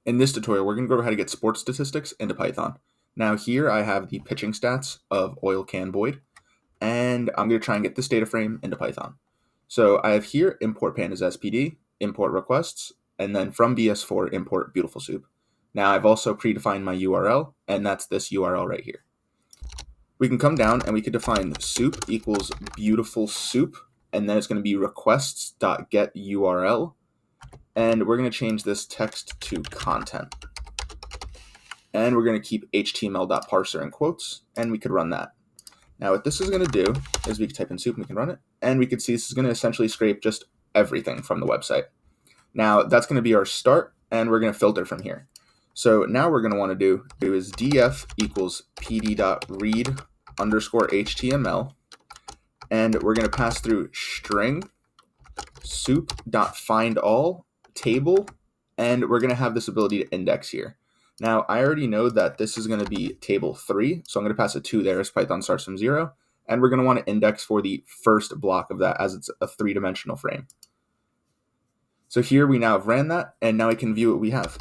In this tutorial, we're going to go over how to get sports statistics into Python. Now here I have the pitching stats of Oil Can Boyd, and I'm going to try and get this data frame into Python. So I have here import pandas SPD, import requests, and then from BS4 import BeautifulSoup. Now I've also predefined my URL, and that's this URL right here. We can come down and we could define soup equals BeautifulSoup, and then it's going to be requests.get URL. And we're going to change this text to content. And we're going to keep html.parser in quotes, and we could run that. Now what this is going to do is we can type in soup and we can run it, and we can see this is going to essentially scrape just everything from the website. Now that's going to be our start, and we're going to filter from here. So now what we're going to want to do is df equals pd.read underscore html, and we're going to pass through string soup.findAll table, and we're going to have this ability to index here. Now I already know that this is going to be table 3, so I'm going to pass a 2 there as Python starts from 0, and we're going to want to index for the first block of that as it's a 3-dimensional frame. So here we now have ran that, and now I can view what we have.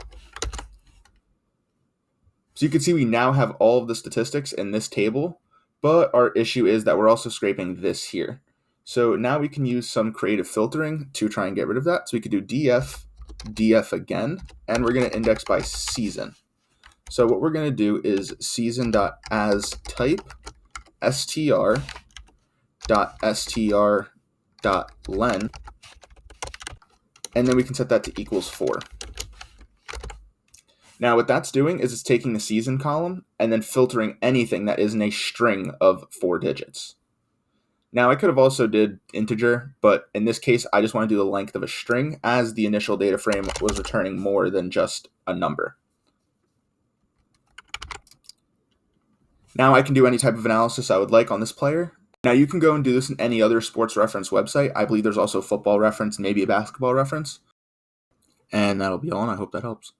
So you can see we now have all of the statistics in this table, but our issue is that we're also scraping this here. So now we can use some creative filtering to try and get rid of that. So we could do df again, and we're going to index by season. So what we're going to do is season.astype str.len, and then we can set that to equals 4. Now what that's doing is it's taking the season column and then filtering anything that isn't a string of 4 digits. Now I could have also did integer, but in this case I just want to do the length of a string, as the initial data frame was returning more than just a number. Now I can do any type of analysis I would like on this player. Now you can go and do this in any other sports reference website. I believe there's also a football reference, maybe a basketball reference. And that'll be all, and I hope that helps.